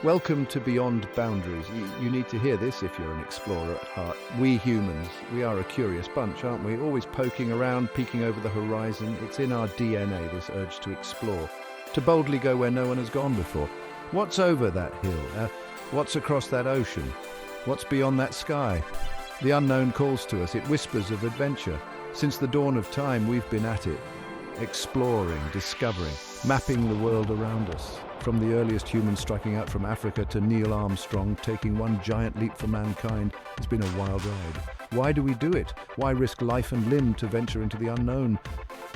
Welcome to Beyond Boundaries. You need to hear this if you're an explorer at heart. We humans, we are a curious bunch, aren't we? Always poking around, peeking over the horizon. It's in our DNA, this urge to explore, to boldly go where no one has gone before. What's over that hill? What's across that ocean? What's beyond that sky? The unknown calls to us. It whispers of adventure. Since the dawn of time, we've been at it, exploring, discovering, mapping the world around us. From the earliest humans striking out from Africa to Neil Armstrong taking one giant leap for mankind, it's been a wild ride. Why do we do it? Why risk life and limb to venture into the unknown?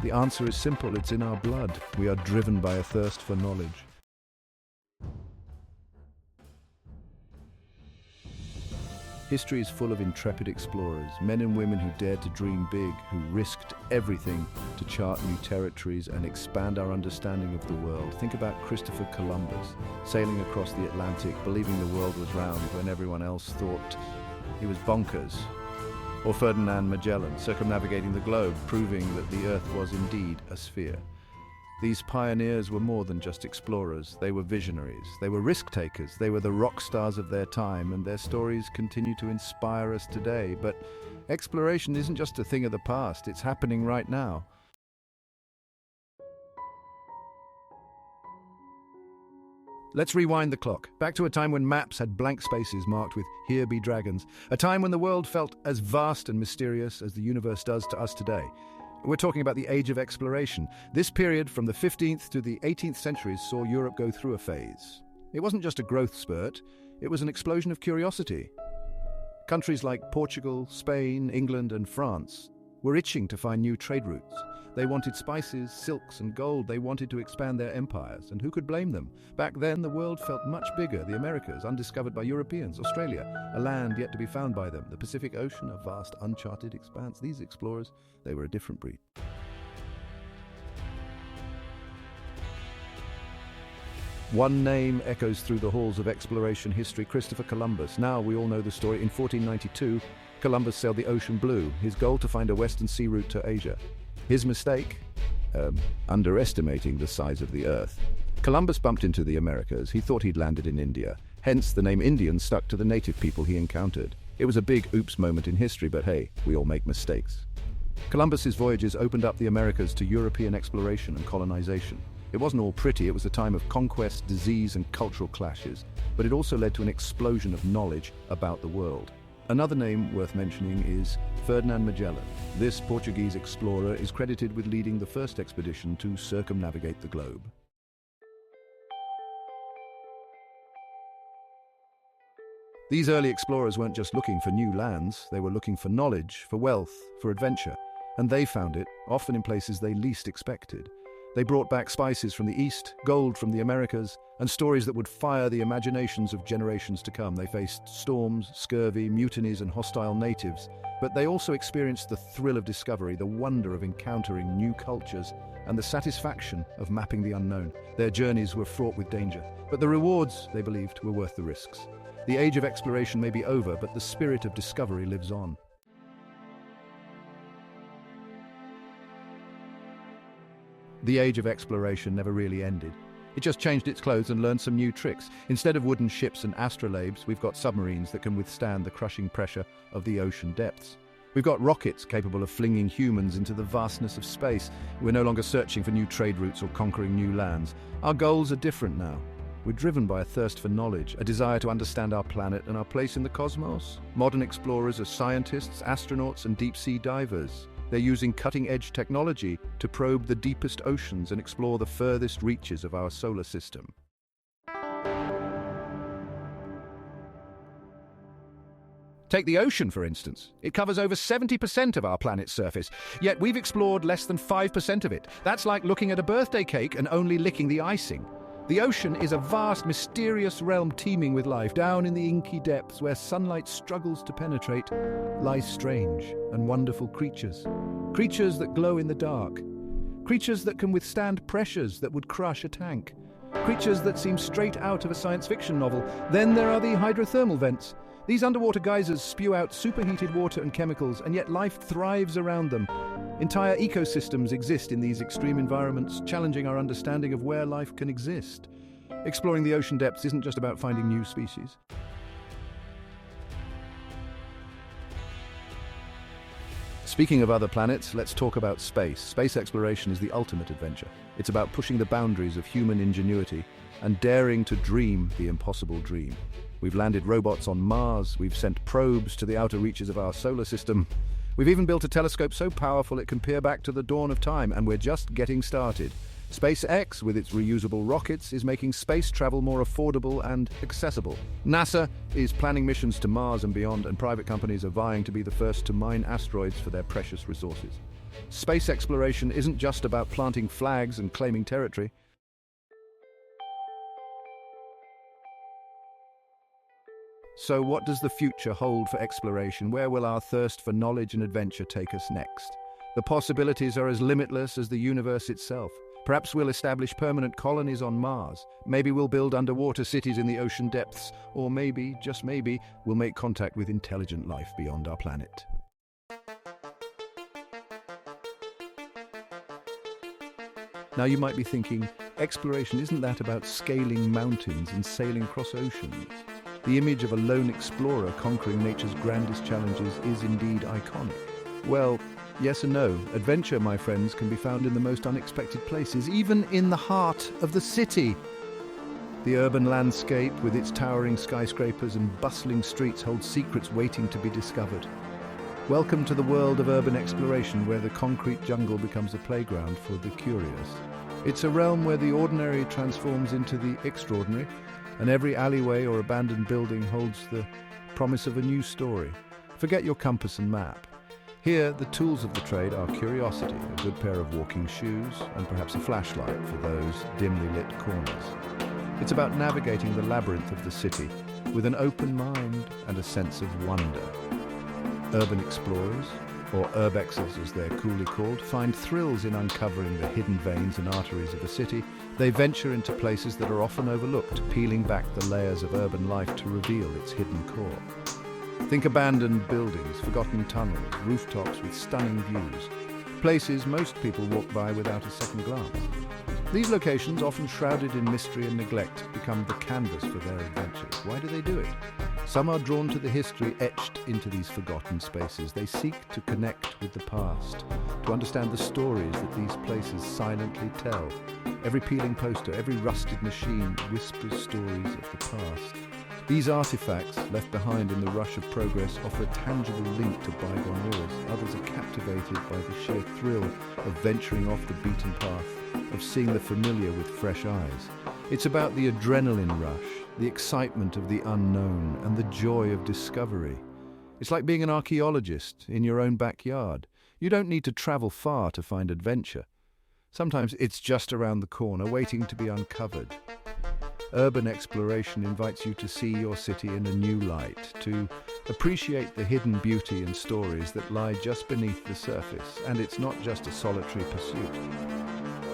The answer is simple, it's in our blood. We are driven by a thirst for knowledge. History is full of intrepid explorers, men and women who dared to dream big, who risked everything to chart new territories and expand our understanding of the world. Think about Christopher Columbus, sailing across the Atlantic, believing the world was round when everyone else thought he was bonkers. Or Ferdinand Magellan, circumnavigating the globe, proving that the Earth was indeed a sphere. These pioneers were more than just explorers. They were visionaries. They were risk-takers. They were the rock stars of their time, and their stories continue to inspire us today. But exploration isn't just a thing of the past. It's happening right now. Let's rewind the clock, back to a time when maps had blank spaces marked with "Here be dragons," a time when the world felt as vast and mysterious as the universe does to us today. We're talking about the Age of Exploration. This period from the 15th to the 18th centuries saw Europe go through a phase. It wasn't just a growth spurt, it was an explosion of curiosity. Countries like Portugal, Spain, England, and France were itching to find new trade routes. They wanted spices, silks, and gold. They wanted to expand their empires, and who could blame them? Back then, the world felt much bigger. The Americas, undiscovered by Europeans. Australia, a land yet to be found by them. The Pacific Ocean, a vast, uncharted expanse. These explorers, they were a different breed. One name echoes through the halls of exploration history: Christopher Columbus. Now we all know the story. In 1492, Columbus sailed the ocean blue, his goal to find a western sea route to Asia. His mistake? Underestimating the size of the Earth. Columbus bumped into the Americas. He thought he'd landed in India. Hence, the name Indian stuck to the native people he encountered. It was a big oops moment in history, but hey, we all make mistakes. Columbus's voyages opened up the Americas to European exploration and colonization. It wasn't all pretty. It was a time of conquest, disease, and cultural clashes, but it also led to an explosion of knowledge about the world. Another name worth mentioning is Ferdinand Magellan. This Portuguese explorer is credited with leading the first expedition to circumnavigate the globe. These early explorers weren't just looking for new lands, they were looking for knowledge, for wealth, for adventure. And they found it, often in places they least expected. They brought back spices from the East, gold from the Americas, and stories that would fire the imaginations of generations to come. They faced storms, scurvy, mutinies, and hostile natives, but they also experienced the thrill of discovery, the wonder of encountering new cultures, and the satisfaction of mapping the unknown. Their journeys were fraught with danger, but the rewards, they believed, were worth the risks. The age of exploration may be over, but the spirit of discovery lives on. The age of exploration never really ended. It just changed its clothes and learned some new tricks. Instead of wooden ships and astrolabes, we've got submarines that can withstand the crushing pressure of the ocean depths. We've got rockets capable of flinging humans into the vastness of space. We're no longer searching for new trade routes or conquering new lands. Our goals are different now. We're driven by a thirst for knowledge, a desire to understand our planet and our place in the cosmos. Modern explorers are scientists, astronauts, and deep-sea divers. They're using cutting-edge technology to probe the deepest oceans and explore the furthest reaches of our solar system. Take the ocean, for instance. It covers over 70% of our planet's surface, yet we've explored less than 5% of it. That's like looking at a birthday cake and only licking the icing. The ocean is a vast, mysterious realm teeming with life. Down in the inky depths where sunlight struggles to penetrate lie strange and wonderful creatures. Creatures that glow in the dark. Creatures that can withstand pressures that would crush a tank. Creatures that seem straight out of a science fiction novel. Then there are the hydrothermal vents. These underwater geysers spew out superheated water and chemicals, and yet life thrives around them. Entire ecosystems exist in these extreme environments, challenging our understanding of where life can exist. Exploring the ocean depths isn't just about finding new species. Speaking of other planets, let's talk about space. Space exploration is the ultimate adventure. It's about pushing the boundaries of human ingenuity and daring to dream the impossible dream. We've landed robots on Mars, we've sent probes to the outer reaches of our solar system. We've even built a telescope so powerful it can peer back to the dawn of time, and we're just getting started. SpaceX, with its reusable rockets, is making space travel more affordable and accessible. NASA is planning missions to Mars and beyond, and private companies are vying to be the first to mine asteroids for their precious resources. Space exploration isn't just about planting flags and claiming territory. So what does the future hold for exploration? Where will our thirst for knowledge and adventure take us next? The possibilities are as limitless as the universe itself. Perhaps we'll establish permanent colonies on Mars. Maybe we'll build underwater cities in the ocean depths. Or maybe, just maybe, we'll make contact with intelligent life beyond our planet. Now you might be thinking, exploration, isn't that about scaling mountains and sailing across oceans? The image of a lone explorer conquering nature's grandest challenges is indeed iconic. Well, yes and no. Adventure, my friends, can be found in the most unexpected places, even in the heart of the city. The urban landscape, with its towering skyscrapers and bustling streets, holds secrets waiting to be discovered. Welcome to the world of urban exploration, where the concrete jungle becomes a playground for the curious. It's a realm where the ordinary transforms into the extraordinary, and every alleyway or abandoned building holds the promise of a new story. Forget your compass and map. Here, the tools of the trade are curiosity, a good pair of walking shoes, and perhaps a flashlight for those dimly lit corners. It's about navigating the labyrinth of the city with an open mind and a sense of wonder. Urban explorers, or urbexers as they're coolly called, find thrills in uncovering the hidden veins and arteries of a city. They venture into places that are often overlooked, peeling back the layers of urban life to reveal its hidden core. Think abandoned buildings, forgotten tunnels, rooftops with stunning views. Places most people walk by without a second glance. These locations, often shrouded in mystery and neglect, become the canvas for their adventures. Why do they do it? Some are drawn to the history etched into these forgotten spaces. They seek to connect with the past, to understand the stories that these places silently tell. Every peeling poster, every rusted machine whispers stories of the past. These artifacts, left behind in the rush of progress, offer a tangible link to bygone eras. Others are captivated by the sheer thrill of venturing off the beaten path, of seeing the familiar with fresh eyes. It's about the adrenaline rush, the excitement of the unknown, and the joy of discovery. It's like being an archaeologist in your own backyard. You don't need to travel far to find adventure. Sometimes it's just around the corner, waiting to be uncovered. Urban exploration invites you to see your city in a new light, to appreciate the hidden beauty and stories that lie just beneath the surface, and it's not just a solitary pursuit.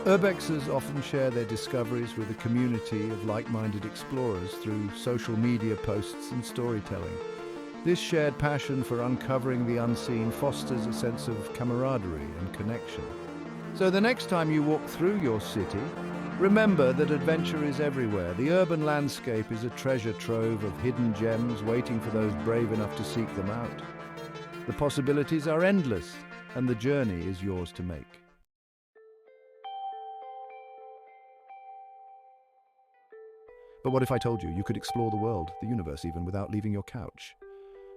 Urbexers often share their discoveries with a community of like-minded explorers through social media posts and storytelling. This shared passion for uncovering the unseen fosters a sense of camaraderie and connection. So the next time you walk through your city, remember that adventure is everywhere. The urban landscape is a treasure trove of hidden gems waiting for those brave enough to seek them out. The possibilities are endless, and the journey is yours to make. But what if I told you you could explore the world, the universe even, without leaving your couch?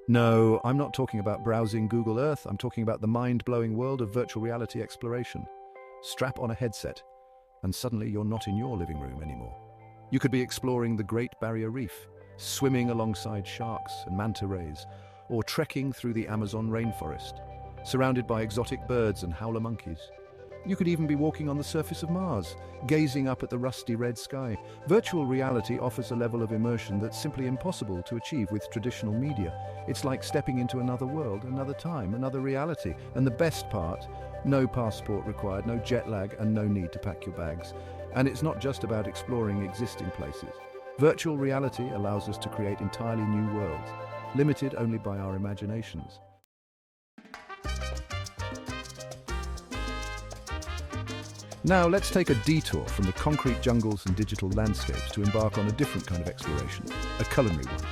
No, I'm not talking about browsing Google Earth. I'm talking about the mind-blowing world of virtual reality exploration. Strap on a headset, and suddenly you're not in your living room anymore. You could be exploring the Great Barrier Reef, swimming alongside sharks and manta rays, or trekking through the Amazon rainforest, surrounded by exotic birds and howler monkeys. You could even be walking on the surface of Mars, gazing up at the rusty red sky. Virtual reality offers a level of immersion that's simply impossible to achieve with traditional media. It's like stepping into another world, another time, another reality. And the best part, no passport required, no jet lag, and no need to pack your bags. And it's not just about exploring existing places. Virtual reality allows us to create entirely new worlds, limited only by our imaginations. Now let's take a detour from the concrete jungles and digital landscapes to embark on a different kind of exploration, a culinary one.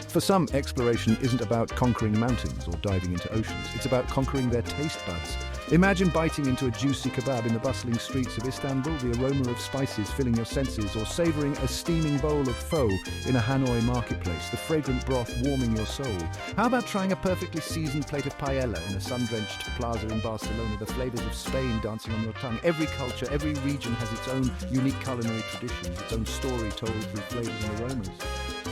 For some, exploration isn't about conquering mountains or diving into oceans. It's about conquering their taste buds. Imagine biting into a juicy kebab in the bustling streets of Istanbul, the aroma of spices filling your senses, or savoring a steaming bowl of pho in a Hanoi marketplace, the fragrant broth warming your soul. How about trying a perfectly seasoned plate of paella in a sun-drenched plaza in Barcelona, the flavors of Spain dancing on your tongue? Every culture, every region has its own unique culinary traditions, its own story told through flavors and aromas.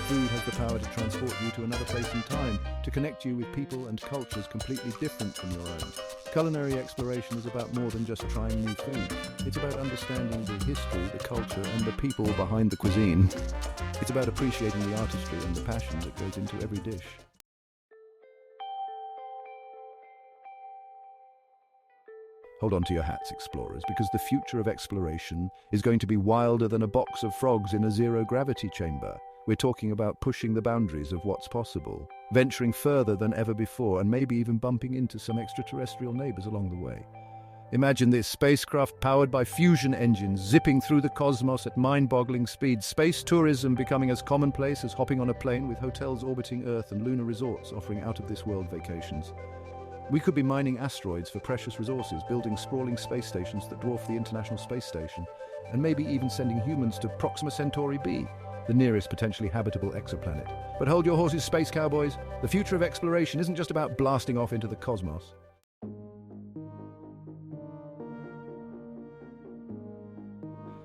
Food has the power to transport you to another place and time, to connect you with people and cultures completely different from your own. Culinary exploration is about more than just trying new food. It's about understanding the history, the culture, and the people behind the cuisine. It's about appreciating the artistry and the passion that goes into every dish. Hold on to your hats, explorers, because the future of exploration is going to be wilder than a box of frogs in a zero-gravity chamber. We're talking about pushing the boundaries of what's possible, venturing further than ever before, and maybe even bumping into some extraterrestrial neighbors along the way. Imagine this spacecraft powered by fusion engines zipping through the cosmos at mind-boggling speed, space tourism becoming as commonplace as hopping on a plane, with hotels orbiting Earth and lunar resorts offering out-of-this-world vacations. We could be mining asteroids for precious resources, building sprawling space stations that dwarf the International Space Station, and maybe even sending humans to Proxima Centauri b, the nearest potentially habitable exoplanet. But hold your horses, space cowboys. The future of exploration isn't just about blasting off into the cosmos.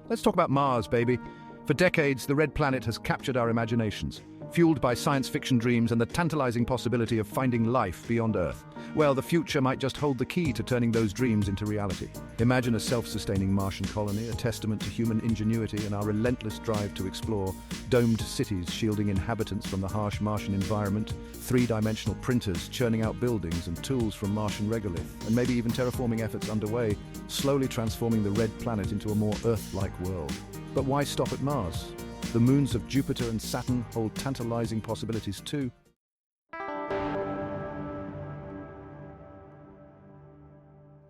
Let's talk about Mars, baby. For decades, the red planet has captured our imaginations, fueled by science fiction dreams and the tantalizing possibility of finding life beyond Earth. Well, the future might just hold the key to turning those dreams into reality. Imagine a self-sustaining Martian colony, a testament to human ingenuity and our relentless drive to explore. Domed cities shielding inhabitants from the harsh Martian environment, three-dimensional printers churning out buildings and tools from Martian regolith, and maybe even terraforming efforts underway, slowly transforming the red planet into a more Earth-like world. But why stop at Mars? The moons of Jupiter and Saturn hold tantalizing possibilities too.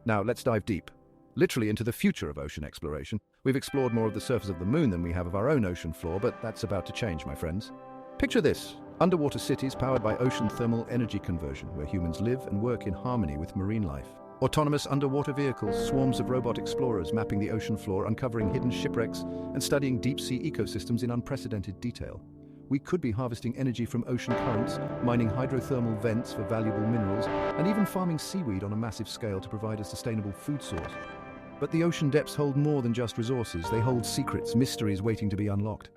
Now let's dive deep, literally into the future of ocean exploration. We've explored more of the surface of the moon than we have of our own ocean floor, but that's about to change, my friends. Picture this: underwater cities powered by ocean thermal energy conversion, where humans live and work in harmony with marine life. Autonomous underwater vehicles, swarms of robot explorers mapping the ocean floor, uncovering hidden shipwrecks, and studying deep-sea ecosystems in unprecedented detail. We could be harvesting energy from ocean currents, mining hydrothermal vents for valuable minerals, and even farming seaweed on a massive scale to provide a sustainable food source. But the ocean depths hold more than just resources. They hold secrets, mysteries waiting to be unlocked.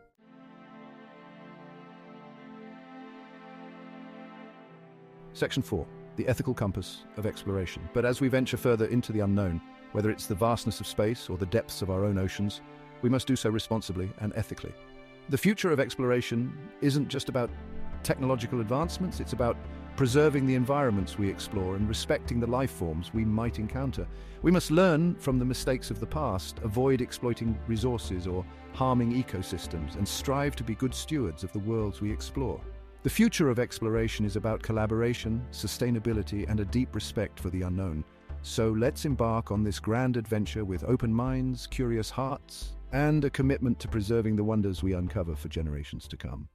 Section 4. The ethical compass of exploration. But as we venture further into the unknown, whether it's the vastness of space or the depths of our own oceans, we must do so responsibly and ethically. The future of exploration isn't just about technological advancements, it's about preserving the environments we explore and respecting the life forms we might encounter. We must learn from the mistakes of the past, avoid exploiting resources or harming ecosystems, and strive to be good stewards of the worlds we explore. The future of exploration is about collaboration, sustainability, and a deep respect for the unknown. So let's embark on this grand adventure with open minds, curious hearts, and a commitment to preserving the wonders we uncover for generations to come.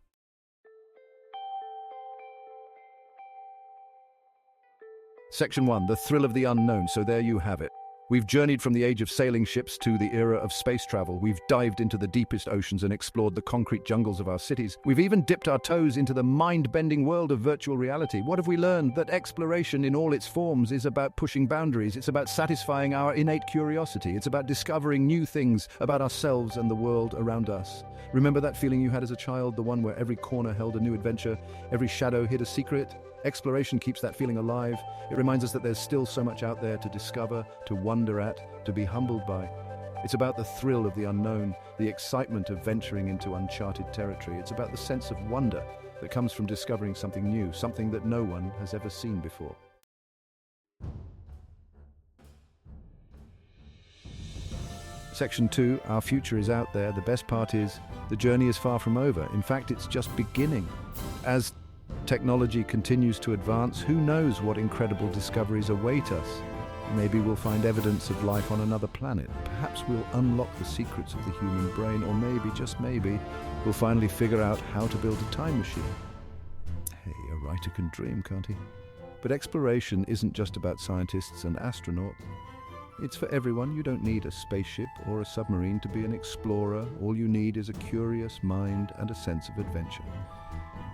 Section 1, the thrill of the unknown. So there you have it. We've journeyed from the age of sailing ships to the era of space travel. We've dived into the deepest oceans and explored the concrete jungles of our cities. We've even dipped our toes into the mind-bending world of virtual reality. What have we learned? That exploration in all its forms is about pushing boundaries. It's about satisfying our innate curiosity. It's about discovering new things about ourselves and the world around us. Remember that feeling you had as a child, the one where every corner held a new adventure, every shadow hid a secret? Exploration keeps that feeling alive. It reminds us that there's still so much out there to discover, to wonder at, to be humbled by. It's about the thrill of the unknown, the excitement of venturing into uncharted territory. It's about the sense of wonder that comes from discovering something new, something that no one has ever seen before. Section 2, our future is out there. The best part is, the journey is far from over. In fact, it's just beginning. As technology continues to advance, who knows what incredible discoveries await us? Maybe we'll find evidence of life on another planet. Perhaps we'll unlock the secrets of the human brain, or maybe, just maybe, we'll finally figure out how to build a time machine. Hey, a writer can dream, can't he? But exploration isn't just about scientists and astronauts. It's for everyone. You don't need a spaceship or a submarine to be an explorer. All you need is a curious mind and a sense of adventure.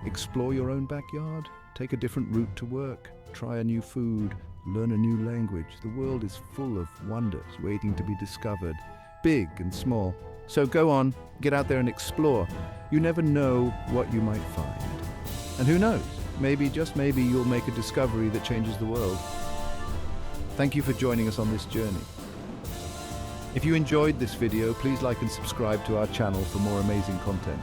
Explore your own backyard, take a different route to work, try a new food, learn a new language. The world is full of wonders waiting to be discovered, big and small. So go on, get out there and explore. You never know what you might find. And who knows, maybe, just maybe, you'll make a discovery that changes the world. Thank you for joining us on this journey. If you enjoyed this video, please like and subscribe to our channel for more amazing content.